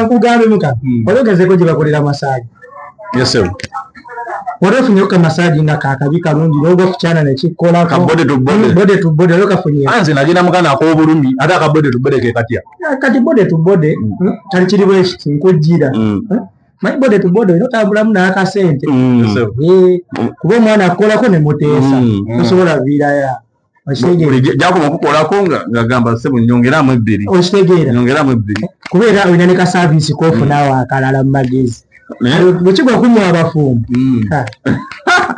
nkugambe muka ologezeko gye bakolera masaji waliwo ka masaji nga kakabi kalungi n'oba kukyana nekikola bode to bode lokafunye anze nagenda mukana ak'obulumi ate akabode to bode ke katya kati bode to bode kali kiri bwe nkujjira mai bode to bode notambulamu n'akasente kuba omwana akolako ne muteesa tosobola viiraya jakoma okukolako nga gamba sebo nyongeramu 2 okitegeera nyongeramu 2 kubeera olina ne ka saavisi koofunawo akalala mu magezi bwekigwa kunywa abafumbo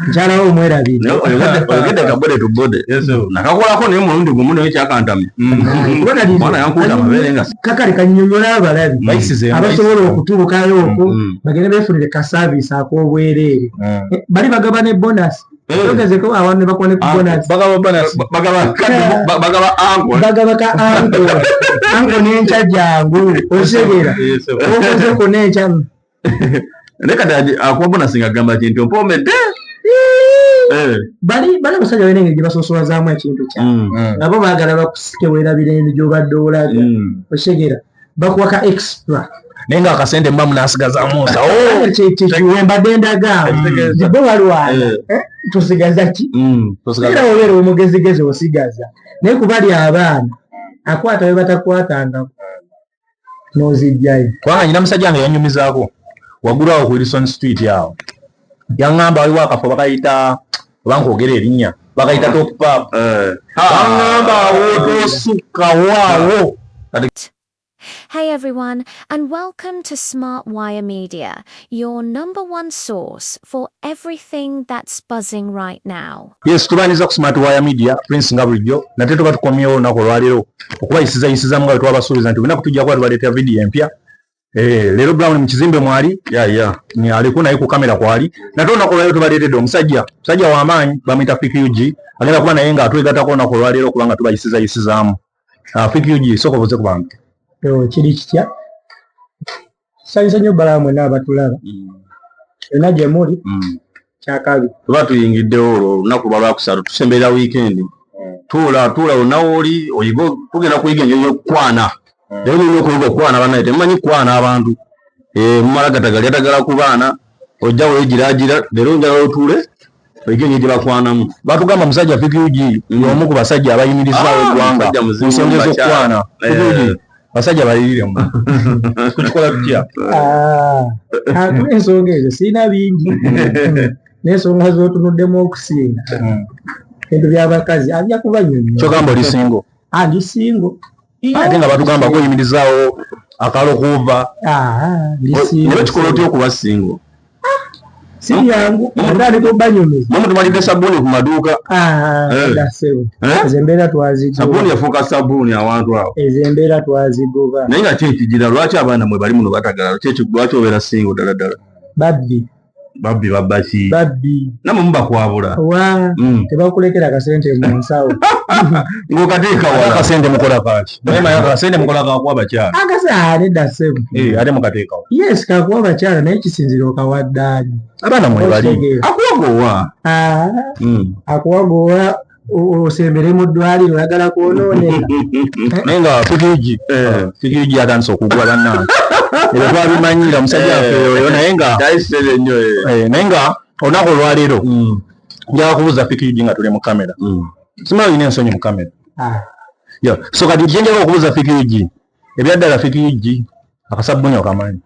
nkyalawo omwerabire oyogedde kabode to bode nakakolako naye mulundi gumu naye kyakantamye mwana yankuuta amabeere nga kakale kannyonnyola abalabi abasobola okutuukayo okwo bagende beefunire ka saavisi ak'obwereere bali bagaba ne bonasi ogezeko awantu ne bakuwa ne ku bonasi bagaba ka ango n'enkya jangu otegeera okozeko n'enkya nekati akuwa bonasi ngagamba kinti ompomedde bali abasajja balina engeri gye basosolazaamu ekintu kyabwe nabo baagala bakusike weerabira emi gy'obadde olaga otegeera bakuwa ka extra naye nga akasente mba munasigazaamu mbadde ndagamba bo balwana tosigaza ki era obeera omugezigezi osigaza naye kubali abaana akwata we batakwatanga n'ozijjayo kubanga nyina musajja nga yanyumizaako waggulu awo ku Wilson Street awo yaŋŋamba waliwo akafo bakayita oba nkwogera erinnya bakayita Top Pub baŋŋamba awo tosukkawo awo. Hey everyone, and welcome to Smart Wire Media, your #1 source for everything that's buzzing right now. Yes, tubaniza ku Smart Wire Media, Prince nga bulijjo nate tuba tukomyewo olunaku olwaleero okubayisizamu nga twabasuubiza nti olina kutujja kuba tubaleetera vidiyo empya. Leero Brown mu kizimbe mwali ni aliko naye ku kamera kwali nate olunaku olwaleero tubaleetedde omusajja w'amaanyi bamuyita FQG agenda kuba naye nga atwegatako olunaku olwaleero kubanga tubayisizaamu. FQG sooka obuze ku bantu. Kiri kitya nsanyusa nnyo bbala mwena abatulaba yonna gye muli kyakabi tuba tuyingiddewo olwo olunaku lwa lwakusatu tusemberera wiikendi tuula onawooli oyiga tugenda kuyiga engeri y'okukwana leero nina okuyiga okukwana bannaye temumanyi kukwana abantu mumala gatagali yatagala ku baana ojja weegiraagira leero njala otuule oyiga engeri gye bakwanamu batugamba musajja FQG y'omu ku basajja abayimirizaawo eggwanga mu nsonga ez'okukwana basajja balirire mu tukikola tutya ensonga ezo sirina bingi n'ensonga z'otunuddemu okusinga ebintu by'abakazi ajja kuba nyonyo kyogamba oli singo ndi singo ate nga batugamba kuyimirizaawo akalo kuva ne bakikola otya okuba singo si yangu ndandika obanyumiza mama tumalidde sabbuuni ku maduuka ezo embeera twazigoba sabbuuni yafuuka sabbuuni awantu awo ezo embeera twazigoba naye nga kyekigira lwaki abaana mwe bali muno batagala lwaki obeera singo ddala ddala babbi babbaki namwe mubakwabula tebakulekera akasente mu nsawo ng'okateeka wala akasente mukola kaaki akasente mukola kakuwa bakyala nedda ssebo ate mukateekawo yes kakuwa bakyala naye kisinzira okawaddaani abaana mwe bali akuwagoowa akuwagoowa osembere mu ddwaliro oyagala kwonooneka naye nga FQG atandise okugwa bannange ebyo twabimanyira musajja waffe oyo naye nga olunaku olwaleero njala kubuuza FQG nga tuli mu kamera simanyi olina ensonyi mu kamera so kati kyenjala okubuuza FQG ebyaddala FQG akasabbuuni okamanyi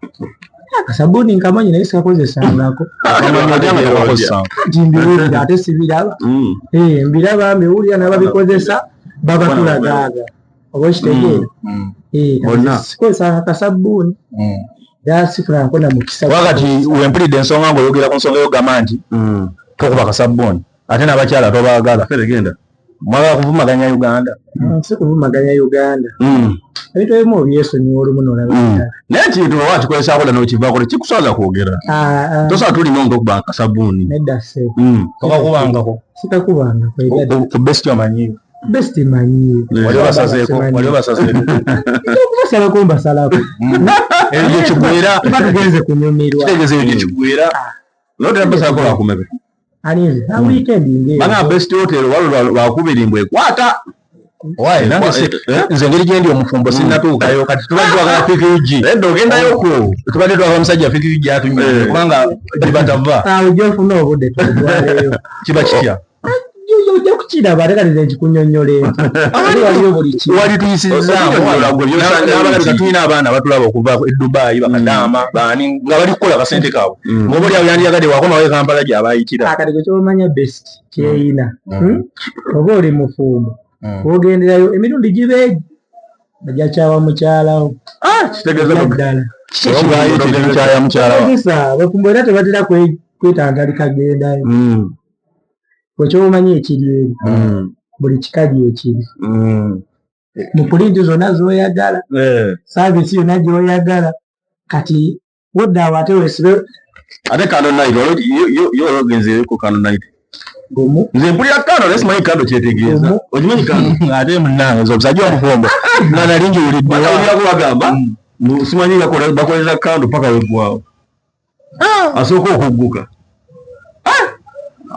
akasabbuuni nkamanyi naye sikakozesangako nti mbiwulira ate sibiraba mbiraba mbiwulira nababikozesa babatulagaaga oba okitegeera sikozesanga akasabbuuni yasifunankona mukisa wakati wempulidde ensonga ng'oyogera ku nsonga yogamba nti tokuba akasabbuuni ate n'abakyala tobaagala mwagala kuvumaganya Uganda si kuvumaganya Uganda ebintu ebimu obyesonyiwa olumu n'olaba naye kintu oba kikolesaako dda n'okivaako tekikuswaza kwogera tosobola tulina nga okuba akasabbuuni nedda ssebo tokakubangako sikakubangako ku besti omanyiyo besti manyiyo wali obasazeeko okubasalako mbasalako ebyo kigwera tuba tugenze kunyumirwa kitegeeza ebyo kigwera notera basalako lwakumebe alinze weekend ngeri bana best hotel walo lwakubiri mbwe kwata Why nange nze ngeri gyendi omufumbo sinnatuukayo kati tubadde twagala fikirigi edda ogendayoko tubadde twagala omusajja fikirigi atunyume kubanga gibatava ojofuna obudde tutwaleyo kiba kitya ojja kukiraba ate kati nkikunyonnyole waliyo buli kimu wali tuyisirizaamu tulina abaana batulaba okuva e Dubai bakadaama baani nga bali kukola kasente kaabwe ngoba oli awo yandiyagadde wakomawo e Kampala gy'abayitira kati gwe kyomanya best kyeyina oba oli mufumbo ogenderayo emirundi gibeegi bajjakyawa mukyalawo kitegeeza kikibayo tekyaya mukyalawo bafumbo era tebatera kwetangalika gendayo bwekyomanyi ekiri eri buli kikaji ekiri mu pulinti zonna zoyagala saavisi yonna gyoyagala kati wodaawo ate wesibe ate kano night yo ogenzeyo ku kano night nze mpulira kano naye simanyi kano kyetegeeza okimanyi kano ate munnange nze omusajja omufumbo nanalingiwuliddeko bagamba simanyi bakoleza kando paka weggwawo asooka okugguka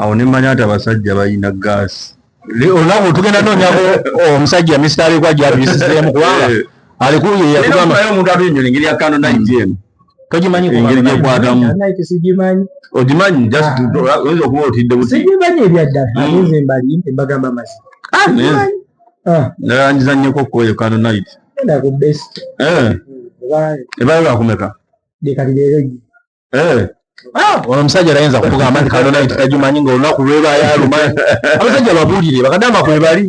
awo nemanya nti abasajja balina gaasi olunaku tugenda noonyako omusajja misitalikwa gyatuyisiseemu kubanga alikuye yakugamba omuntu atunyonyola engeri ya kando night eno togimanyi engeri gyekwatamu ogimanyi just oyinza okuba otidde buti sigimanyi ebyaddala alinze mbalimpe mbagamba mazima nalangiza nnyoko kkoyo kando night enda ku best ebayo lwakumeka dekati leero ono omusajja tayinza kukugamba nti kando night tagimanyi ngaolunaku lwebayaalumanyi abasajja babuulire bakadamba kwebali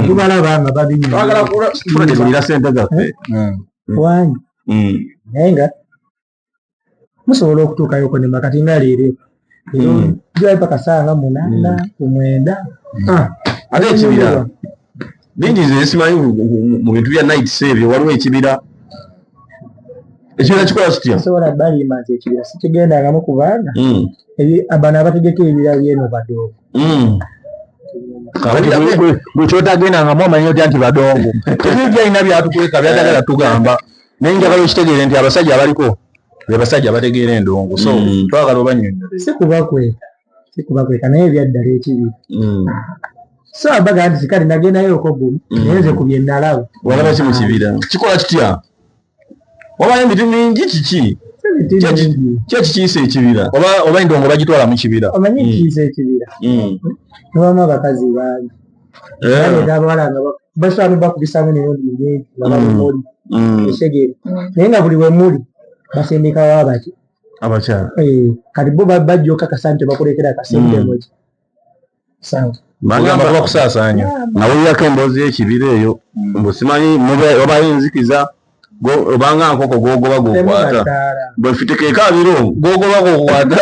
tubalaba nga babinira sente zaffe wanyi naye nga musobola okutuukayoko nema kati nga leero jwayo paka saa nga 8 9 ate ekibira bingi nze simanyi mu bintu bya night ebyo waliwo ekibira ekibira kikola kitya sobola balima nti ekibira sikigendangamu ku baana abana abategeka ebibira byeno badongo gwe kyotagendangamu omanyi otya nti badongo ebyo byalina byatukweka byatagala tugamba naye njagala okitegeere nti abasajja abaliko be basajja bategeera endongo so twagala obanyonyola sikubakweka naye ebyaddala ekibira so abaga nti sikali nagendayoko gumu naye nze ku bye nalaba walaba ki mu kibira kikola kitya wabayo emiti mingi kiki kyekikiisa ekibira oba endongo bagitwala mu kibira omanyi kiisa ekibira nibamu abakazi bangi baleeta abawala nga basobola bakubisamu emirundi mingi nga babimuli ekitegeere naye nga buli we muli basindikawo abaki abakyala kati bo bajja okakasa nti bakulekera akasente moki sawa bagamba kuba kusaasaanya nawulirako emboozi y'ekibira eyo mbu simanyi obayo enzikiza obanga nkoko gogoba gokwata bwefitikeeka abiro gogoba gokwata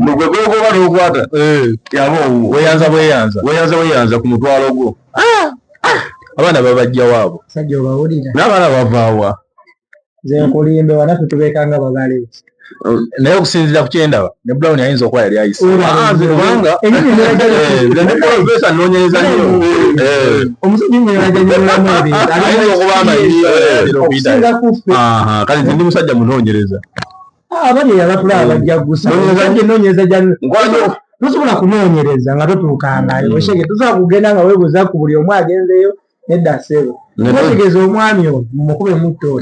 gwe gogoba nokwata yaba weyanza ku mutwalo gwo abaana babajja waabo n'abaana bavaawa nze nkulimbe wanaffe tubeekanga babale naye okusinziira ku kyendaba ne Brown ayinza okuba yali ayise kubanga noonyereza nnyo ayinza okuba amanyi kale nze ndi musajja munoonyereza abali abatulaba bajja gusa enoonyereza tosobola kunoonyereza nga totuukangayo oshege tosobola kugenda nga weebuuza ku buli omu agenzeyo nedda ssebo notegeeza omwami oyo mumukube mutto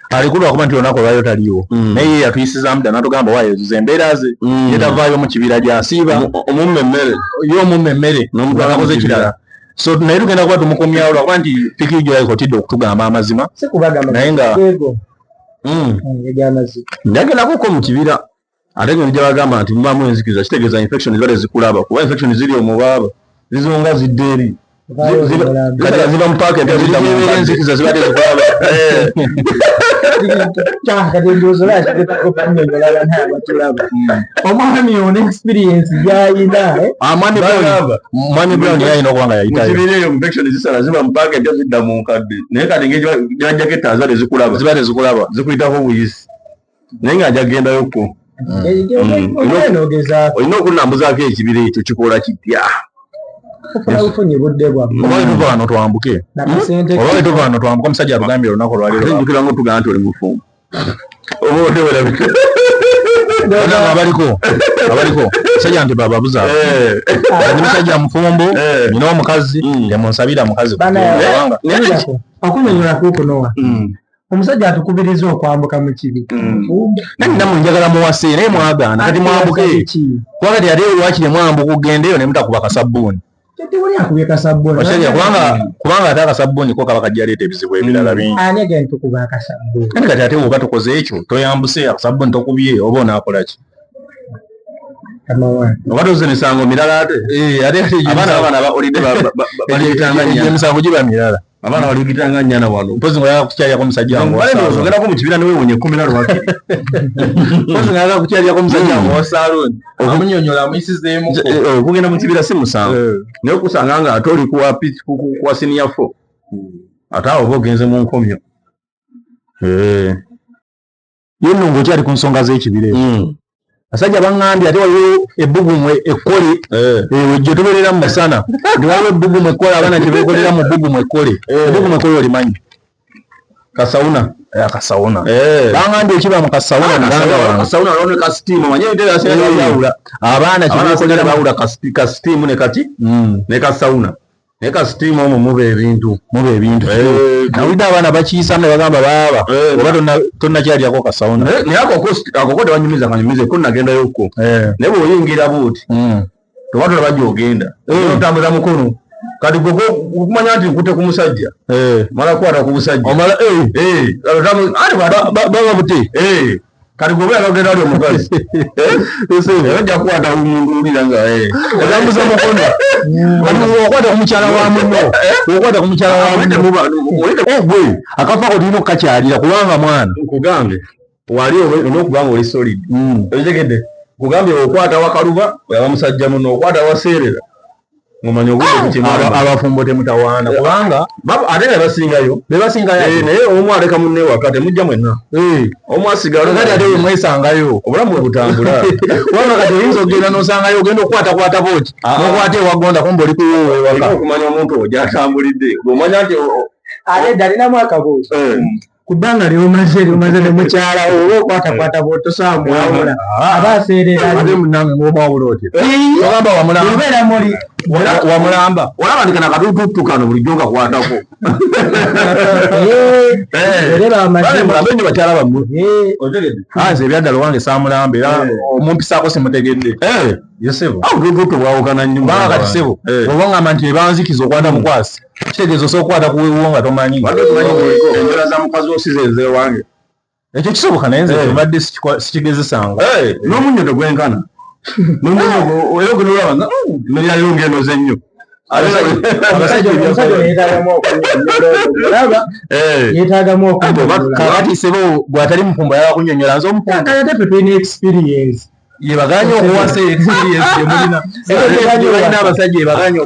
alikulu akuba nti olunaku olwayo taliiwo naye yatuyisizaamu dda natugamba wayezuza embeera ze yetavaayo mu kibira gyasiiba omumma emmere n'omuntu anakoze ekirala so naye tugenda kuba tumukomyawo lwakuba nti fikirigyo yakotidde okutugamba amazima naye nga njagendakoko mu kibira ate gye bagamba nti mubaamu enzikiriza kitegeeza infection zibadde zikulaba kuba infection ziri omubaba zizonga zidde eri ziba mu paaka empya enzikiza zibadde zikulaba omwami ono experience gyayina mwami Brown yayina okuba nga yayitayo eyo infection zisala ziba mu paaka empya zidda mu nkadde naye kati engeri gyajjaketta zibadde zikulaba zikuyitako buyisi naye nga njagendayoko olina okunambuzaako ekibira ekyo kikola kitya oba tuva wano twambuke oba tuva wano twambuke omusajja atugambye olunaku olwaleero njukira nga otugamba nti oli mufumbo oba otewerabika Bana abaliko sajja nti baba buza ndi musajja mufumbo nina omukazi yamunsabira mukazi kubanga akunyonyola kuko nowa omusajja atukubiriza okwambuka mu kibi nani namwe njagala muwase naye mwagaana kati mwambuke kubanga yali lwakiri mwambuka kugendeyo ne mutakuba kasabbuuni tetewali akubye kasabbuuni basajja kubanga ate akasabbuuni ko kaba kajja leeta ebizibu ebirala bingi ani agenda tukuba akasabbuuni kandi kati ate oba tukoze ekyo toyambuse akasabbuuni tokubye oba onaakolaki oba toze misango mirala ate abaana baolidde baligitanganya emisango giba mirala abaana baligitanganya na wano mpozi ngoyaka kukyaliyako musajja wange ogendako mu kibira newewunya 10 lwaki mpozi ngoyaka kukyaliyako musajja wange wasaaloni omunyonyola amuyisizeemu kugenda mu kibira si musango naye okusanga nga ate oli kuwa siniya 4 ate awo oba ogenze mu nkomyo yenno ng'okyali ku nsonga z'ekibira asajja bangambye ate waliwo ebbugumu ekkole wejjo tubeerera mu musana ndi waliwo ebbugumu ekkole abaana gye beekolera mu bbugumu ekkole ebbugumu ekkole olimanyi kasawuna bangambye ekiba mu kasawuna olwo kasitiimu manye bitera aseerayawula abaana kyebeekolera bawula kasitiimu ne kati ne kasawuna naye kasitiimu omwo muba ebintu nawulidde abaana bakiisa ne bagamba baaba oba tonnakyalyako kasawuna naye akoko tebanyumiza kanyumize ko nagendayokko naye bw'oyingira buuti toba tolaba gy'ogenda otambuza mukono kati gwe okumanya nti nkute ku musajja mala kwata ku busajja baba buti kati gwe obeera ogenda ali omukazi ojja kukwata omuntu owulira nga otambuza mukono okwata ku mukyala wa muno okwata ku mukyala wa muno gwe akafako tulina okukakyalira kubanga mwana nkugambe wali olwokubanga oli solid okitegedde nkugambye okwata wakaluba oyaba musajja muno okwata waseerera ngomanya obudde kukimala abafumbo temutawaana kubanga ate ne basingayo naye omu aleka munne waka temujja mwenna omu asigala kati ate wemwesangayo obulamu bwe butambula kubanga kati oyinza ogenda n'osangayo ogenda okukwatakwata booti nokwata ewagonda kumba oli kuwowe waka okumanya omuntu owo gyatambulidde ng'omanya nti ate dalinamu akabuuzo kubanga lyomaze ne mukyala oba okwatakwata bw'otosobola mwawula aba aseerera ate munange ng'omwawula otya ogamba obeera muli wamulamba olaba ndikana katututukano bulijjo nga kwatako mulambe nyo bakyala bammwe nze ebyaddala owange saamulambe era omumpisaako simutegedde yosebo tututu bwawukana nnyo banga kati sebo oba ngamba nti ebanzikiza okwata mukwasi kitegeeza osobola okukwata kuwewo nga tomanyi enjola za mukazi osize ezewange ekyo kisoboka naye nze tebadde sikigezesanga n'omunnyo tegwenkana era ogenolaba nga merirayo ng'enoze nnyo yeetagamu okukati sebo bw'atali mufumbo yaba kunyonyola nze omufumbo ate tulina experience yebaganye okuwasa experience yemulina balina abasajja yebaganye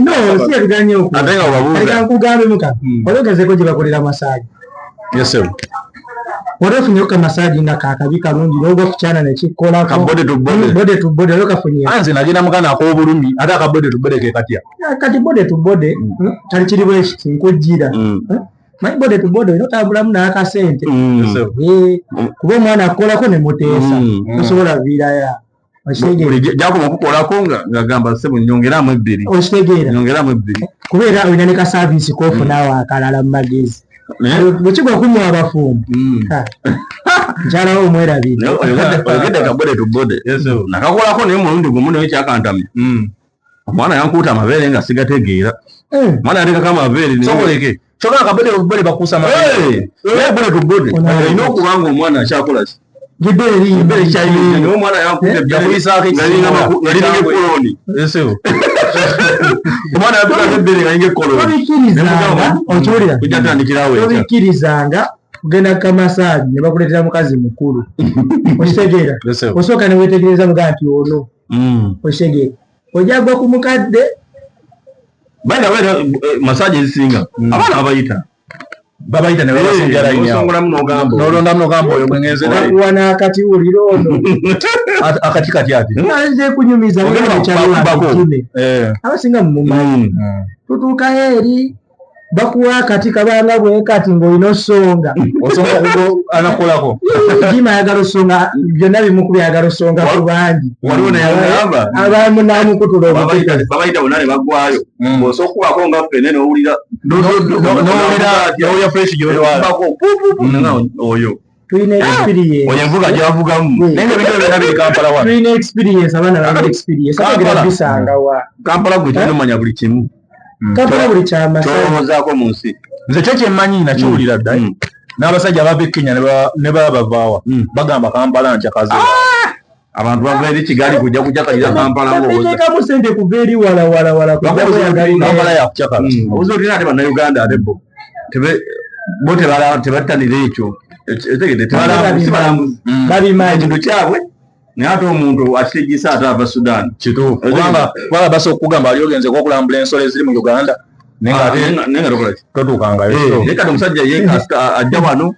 si yebaganye ate nga obabuuza nkugambe muka ologezeko gye bakolera masaji yesebo orefunyeko kamasaji nga kakabi kalungi n'ogwa kukyana nekikkolako bode to bode olwo kafunye nze nagenda mukana ak'obulumi ate akabode to bode ke katya kati bode to bode kali kiri bwekiti nkujjira manyi bode to bode olina otambulamu n'akasente kuba omwana akukolako ne muteesa tosobola viiraya jakuma okukolako ngagamba sebo nyongeramu 2 okitegeera nyongeramu 2 kubeera olina ne kasaavisi kofunaawo akalala mu magezi bwekigwa kunywa abafumbo nkyalawo omwerabire oyogedde kabode to bode nakakolako naye mulundi gumu naye kyakantamye omwana yankuuta amabeere nga sigategeera omwana yatekako amabeere sokoleke kyokka kabode to bode bakuusa amabeere naye bode to bode olina okuba nga omwana akyakolaki gibeere kyayinza naye omwana yankuuta yalinga ekoloni omwana yatukako ebbere nga linga ekoloni tobikkirizanga kugenda kukamasaji ne bakuleetera mukazi mukulu okitegeera osooka ne weetegereza mugaa nti ono okitegeera ojagwa ku mukadde baina masaji ezisinga abaana babayita ne babasinjala nolondamu nogamba oyo mwengenze naye wanakati uliro ono akati kati ati naze kunyumiza abasinga mu mumanyi tutuuka eri bakuwa kati kabanga bwe kati ng'olina osonga anakolako jima ayagala osonga byonna bimu kubyagala osonga ku bangi waliwo nayagamba abamu namukutula obutiko babayita bonna ne baggwayo ng'osooka okubako nga ffene n'owulira n'owulira fresh gy'olwako oyo tulina experience oyo envuga gyavugamu naye nga bino byonna biri Kampala wano tulina experience abaana balina experience ategera bisanga wa Kampala gwe tulina omanya buli kimu Kampala buli kyamasaza kyolowoozaako mu nsi nze kyo kyemmanyi nakiwulira dda n'abasajja abava e Kenya ne baba bavaawa bagamba Kampala nkyakaze abantu bava eri Kigali kujja kucyakalira Kampala ng'oteekamu sente kuva eri wala Kampala yakucyakala obuzi olina ate bannayuganda ate bo tebattanira ekyo babimanyi ekintu kyabwe naye ate omuntu akitegisa ate ava Sudan kituufu kubanga basa okugamba ali ogenze okulambula ensolo eziri mu Uganda nenga tokolaki totuukangayo naye kati omusajja ye ajja wano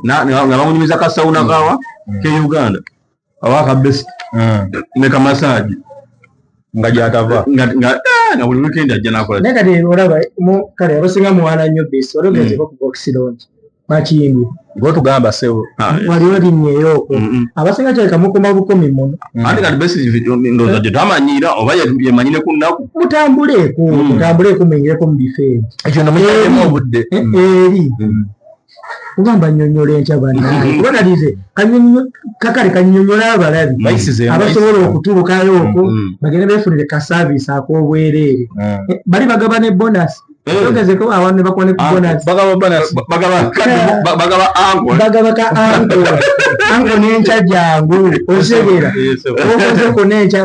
nga bamunyumiza kasawuna kawa ke Uganda awaka best ne kamasaji nga gyatava nga buli weekend ajja nakola naye kati olaba kale abasinga muwaana nnyo besi ologezeko ku boxilongi makindi ng'otugamba sebo waliwo linnyeyooko abasinga kyaleka mukoma bukumi muno andi kati besi ndowooza gye tamanyira oba yemanyire ku nnaku mutambuleeko mwingireko mu bifo ebyo ekyo nomukyalemu obudde eri kugamba nnyonnyola enkya bannaye kuba kalize kakale kannyonnyola abalabi abasobola okutuukayooko bagende beefunire kasaavisi ak'obwereere bali bagaba ne bonasi ogezeko awantu ne bakuwa ne ku bonasi bagaba ka ango n'enkya jangu otegera okozeko n'enkya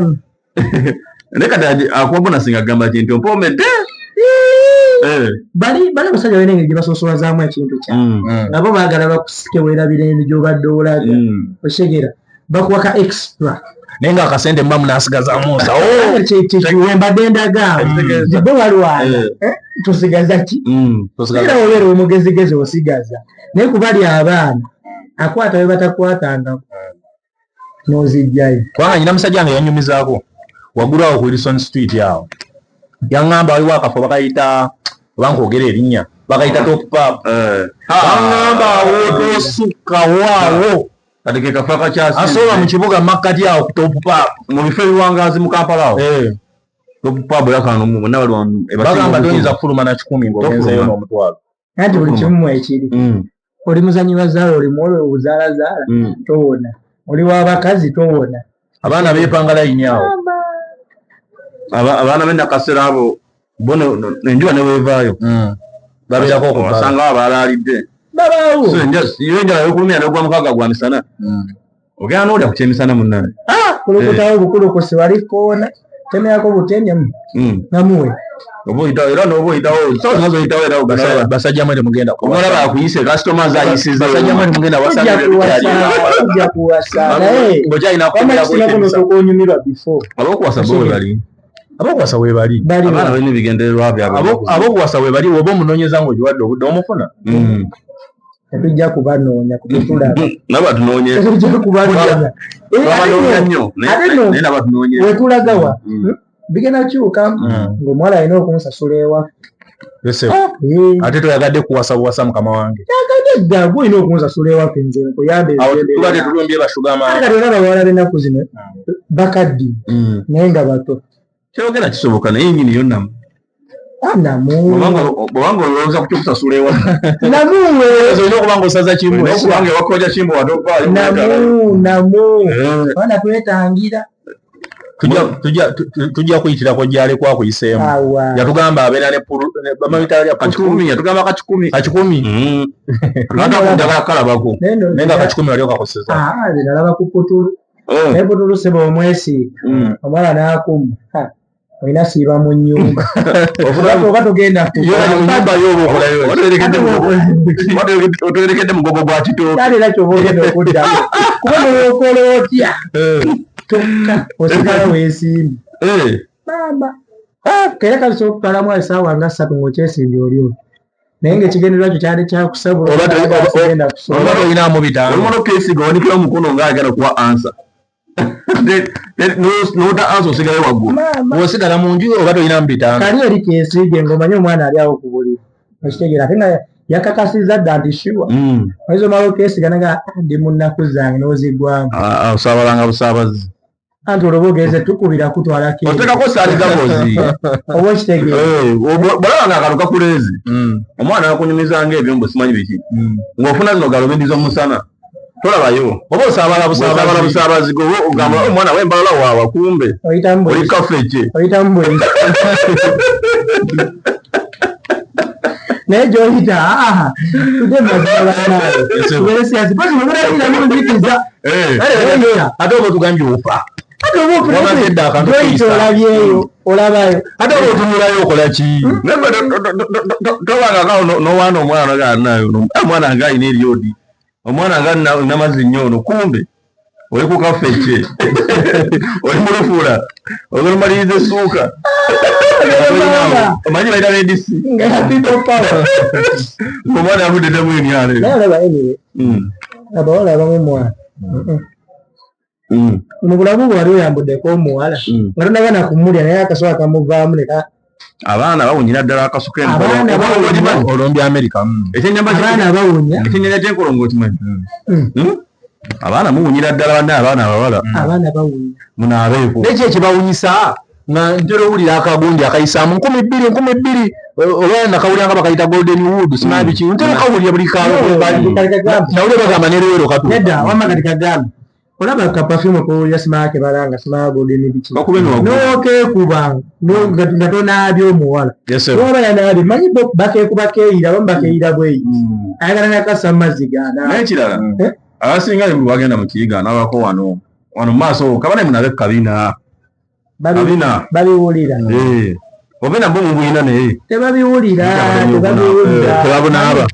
naye kati akuwa bonasi ng'agamba kinti ompoomedde bali abasajja balina engeri gye basosolazaamu ekintu kyabwe nabo baagala bakusike weerabira ebi gy'obadde olaga otegera bakuwa ka extra naye nga akasente mbamu n'asigazaamu nsa mbadde ndagamba bo walwana tosigaza ki era obeera omugezigezi osigaza naye kubali abaana akwata we batakwatangako n'ozijjayo kubanga nyina musajja nga yanyumizaako waggulu awo ku Wilson Street awo yaŋŋamba waliwo akafo bakayita oba nkwogera erinnya bakayita Top Pub baŋŋamba awo tosukkawo kati ke kafa kakyasi asobola mu kibuga makkati awo ku Top Pub mu bifo ebiwangaazi mu Kampala awo Top Pub yakano bonna bali wano bagamba toyinza kufuluma na 10 ng'ogenzeyo n'omutwalo anti buli kimu ekiri oli muzanyi wa zaala oli muwole obuzaalazaala towona oli w'abakazi towona abaana beepanga layini awo abaana b'ennakasera abo bo enjuba ne weevaayo babeerako okubasanga abalaalidde babaawo yo enjala yokulumya n'ogwa mukaaga gwa misana ogenda n'olya ku kyemisana munnaye kulukutawo bukulukusi wali koona temyako butemyamu namuwe era n'oba oyitawo sozo oyitawo era basajja mwe temugenda omulaba akuyise kasitoma zayisiza basajja mwe temugenda wasajja kuwasa naye wamakisinako onyumirwa before abokuwasa bo we bali abokuwasa we bali abaana balina ebigendererwa byabwe abokuwasa we bali oba omunoonyeza ng'ogiwadde obudde omufuna tetujja kubanoonya kubitulaba naba tunoonye tetujja kubanoonya nnyo naye naba tunoonye wetulagawa bigenda kyuka ng'omuwala alina okumusasula ewaka ate toyagadde kuwasa buwasa mukama wange yagadde dda gwe olina okumusasula ewaka enze nkuyambe tubadde tulumbye basugama kati olaba abawala b'ennaku zino bakaddi naye nga bato kyogera kisoboka naye nyini yo namu bwobanga olowooza ku kyokusasula ewaka namuwe olina okuba nga osaza kimu okubanga ewakojja kimbo watokaayo namu abaana twetangira tujja kuyitirako gyalekwa akuyiseemu yatugamba abeera kacikumi yatugamba kacikumi njagala kalabako naye nga kacikumi wali okakoseza nalaba ku putulu naye putulu seba omwesiiga omwala n'akuma olina siiba mu nnyumba oba togenda otegerekedde mugogo gwa kitooke kale era kyoba ogenda okuddamu kuba nowookola otya tokka osigala weesimbye bamba kera kasobola okutwalamu esaawa nga 3 ng'okyesimbye olyo naye ng'ekigendererwa kyo kyali kyakusabula oba tolinamu bitano olimono kesiga wanikira omukono ng'ayagala kuwa ansa nota ansa osigayo waggulu osigala mu nju oba tolinamu bitano kali eri kesiige ng'omanye omwana ali awo ku buliri Okitegera ate nga yakakasizza dda nti sure oyinza omala okeesigana nga ndi mu nnaku zange n'ozigwamu osabalanga busaabazi anti olwo bogeze tukubira kutwala ke otekako saati gabozi oba okitegeera balabanga akantu kakuleezi omwana nakunyumizanga ebyo mbu simanyi biki ng'ofuna zino galubindi z'omusana tolabayo oba osabala busaabazi ogamba omwana wembalala waawa kumbe oli kafeke oyitamu bwe naye gy'oyita tudde mazibalaanayo tubere siyaasi pasi weberakira munzikiza ate oba otugambye ofa ate oba ofunaoyita olabyeyo olabayo ate oba otunulayo okola ki tobangakawo nowaana omwana ganayo omwana nga alina eryodi omwana nga namazi nnyo ono kumbe oli ku kafeke oli mulufuula olumumaliriza essuuka omanyi baita medisi omwana yavudde temwenyale naye olaba anyway abawala abamu mwana mu bulamu bwe wali oyambuddeko omuwala nga tonaba nakumulya naye akasobola kamuvaamu neka abaana bawunyira ddala akasuka olombi America abaana bawunya ekyenyanja kyenkolongo okimanyi abaana muwunyira ddala banne abaana abawala abaana bawunya munaabeeko nekyo ekibawunyisa nga ntera owulira akagundi akayisaamu 2,000 oba nakawulira nga bakayita golden wood simanyi biki ntera kawulira buli nawulira bagamba nerwero katu nedda wamma kati kagambe olaba kapafumu kowulira simaake balanga simaa golden biki nokeekuba nga tonaabya omuwala oba yanaabye manyi bakeekuba keeyira bamu bakeeyira bweyi ayagala nakassa mu mazzi gaana naye kirala abasinga buli bagenda mu kiyiga nabako wano mu maaso kabane munabe kabina babiwulira obena mbo mubuyina naye tebabiwulira tebabunaaba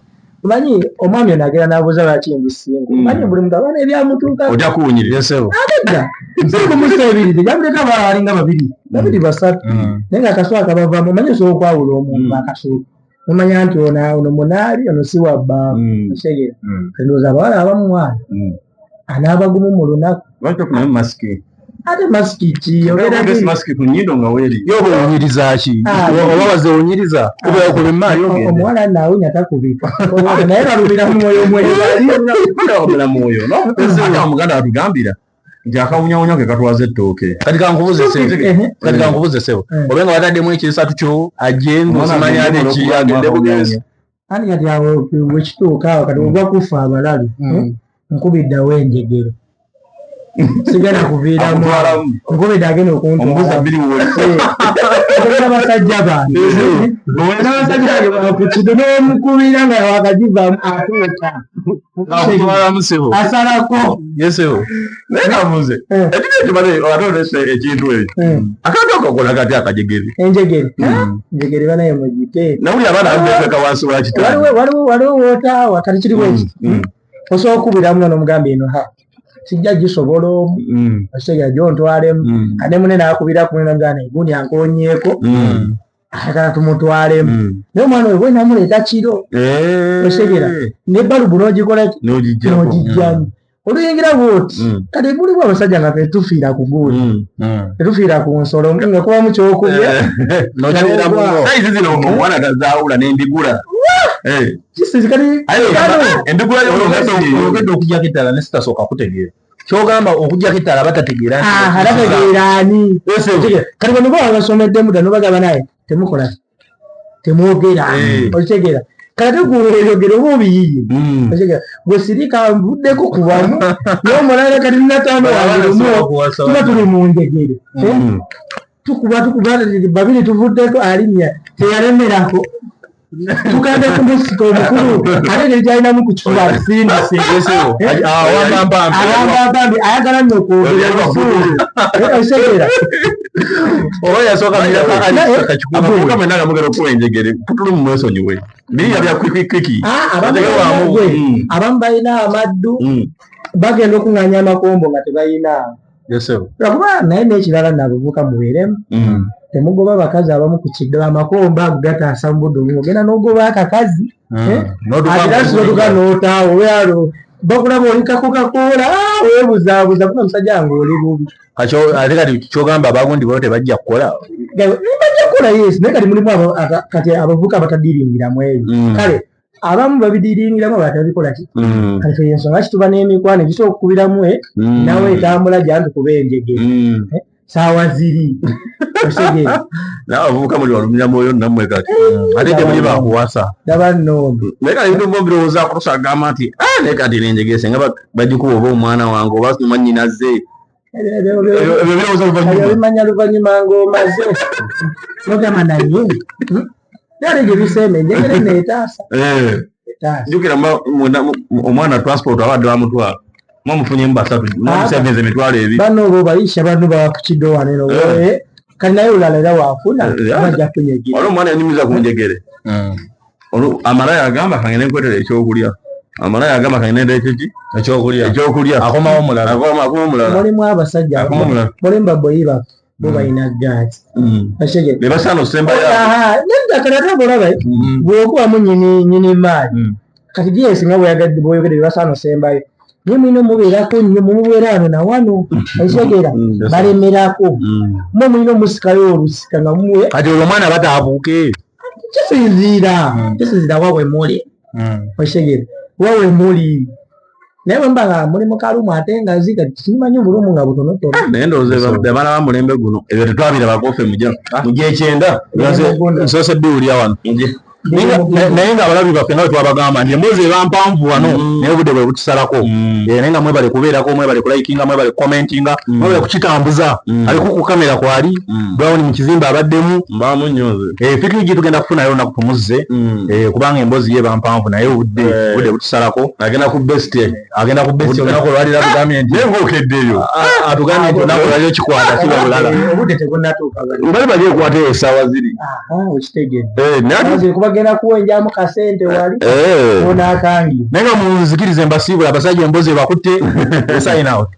omanyi omwami ono agera n'abuuza lwaki mbisinga omanyi buli muntu abaana ebyamutuuka ojja kuwunyirira atedda sikumusa ebiri tejamuleka balinga babiri basatu naye nga akasooka kabavaamu omanyi osobola okwawula omuntu akasooka omanya nti ono munaali ono si wabbaamu okitegera ndowooza abawala abamwana anaabagumu mu lunaku ate masiki ki masiki ku nnyindo nga weeri yoba owunyiriza ki oba bazewunyiriza kubeera kuba emaali omuwala naawunya takubika naye balumira mwoyo mwoyo mwoyo ate omuganda watugambira nti akawunyawunya ke katwaza ettooke kati kankubuze sebo obe nga bataddemu ekirisatu kyo agende simanya ki agende bugenzi ani kati awo wekituuka awo kati ogwa kufa abalalu nkubiddewo enjegere sigana kuviiramu nkubidde agenda okuntwala basajja bange n'abasajja bakukido n'omukubira nga wakagivaamu atuuka asalako nekamuze ekitibaleatolese ekintu ekyo akantu akakola kati akajegere enjegere banaye mugite nawuli abaana abeka wansi wakitali waliwo wootaawa kati kiriwo ekiti osobola okubiramu n'omugamba eno sijja gisobola omu okitegera gyontwalemu ate mune naakubira kumwenagana egundi ankonyeeko ayagala tumutwalemu naye omwana oyo bwe namuleeta kiro okitegera nebbalubu n'ogikolaki n'ogijjamu oluyingira bwoti kati buliwo abasajja nga fe tufiira ku guuli tetufiira ku nsolo nga kubamu kyokubya saizi zino omwana tazaawula n'embigula embigula yogedde okugjako ettala ne sitasooka kutegeera kyogamba okugjako ettala batategeera alategeeraani kati bwe nuba babasomeddemu dda nobagamba naye temukola temwogera okitegeera kati gulyogera oba obiyiye bwe sirika nvuddeko kubamu nomulala kati nataano wangerumu tuba tuli mu njegere tukuba babiri tuvuddeko alinnya teyalemerako tukande ku musiko omukulu ate tekyalinamu ku kifuba sindisiagambambi ayagala nno okwogera okitegera oba yasookamwenagamugira okuwa enjegere tutuli mu mwesonyiwe biriya bya kwikiki abamu balina amaddu bagenda okuŋŋanya amakombo nga tebalina lwakuba naye n'ekirala nabuvuka mubeeremu temugoba bakazi abamu ku kiddo amakomba ago gataasa mu budde obumu ogenda n'ogoba akakazi atirasibotuka n'otaawo bakulaba oli Coca-Cola weebuzaabuza kuna musajja wange oli bubi ate kati kyogamba abagundi bo tebajja kukola bajja kukola yes naye kati mulimu kati abavubuka abatadiringiramu eyo kale abamu babidiringiramu abatabikola ki kati ensonga kituba n'emikwano egisobola okukubiramu nawe etambula gyanti kuba enjegere saawa ziri osegere nawe abavubuka muli walumira mwoyo nammwe kati ate temuli bakuwasa daba nnombi naye kati ebintu mbirowooza kutusa agamba nti naye kati nenjegere senga bagikuba oba omwana wange oba manyinaze bimanya luvannyuma ng'omaze nogamba naye yali gye biseema enjegere neetaasa njukira omwana transport abadde bamutwala mwamufunyemu basatu mwamusevenza emitwalo ebiri bano olwo bayisha bano bakukiddwa waneno kati naye olala era waafuna bajja kunyegera olwo omwana yanyumiza ku njegere amalaya agamba kangende nkwetera ekyokulya amalaya agamba kangende ekyoki ekyokulya akomawo omulala mulimu abasajja mulimu baboyiba bo balina gaati ne basaana osembayo kati ate bolaba bw'okubamu nyini maali kati gyesinga bwoyogedde bebasaana osembayo naye mulina omubeerako nnyo mumubeera wano na wano ekigera balemerako mwe mulina omusikayo olusika nga mumuwe kati olwo omwana bataabuuke kisinziira wawe muli ekigera wawe muli naye bwemba nga muli mukalumu ate nga zika kimanyi obulumu nga butonotono naye ndowooza abaana bamulembe guno ebyo tetwabirabako ffe mujekyenda nsoose biwulya wano naye nga abalabi baffe nga twabagamba nti emboozi eba mpanvu wano naye obudde bwe butusalako naye nga mwebale kubeerako mwebale kulikinga mwebale kukomentinga mwebale kukitambuza aliko ku kamera kwali Brown mu kizimba abaddemu fikiri gye tugenda kufunayo olunaku tumuzze kubanga emboozi ye eba mpanvu naye obudde butusalako agenda ku best olunaku olwalira tugambye nti nengokeddeeyo atugambye nti olunaku olwaliro kikwata kiba bulala obudde tebunnatuuka bali bali ekwata esaawa ziri okitegedde bagenda kuwenjamu kasente wali onakangi naye nga munzikirize mbasiibula abasajja emboozi ebakutte sign out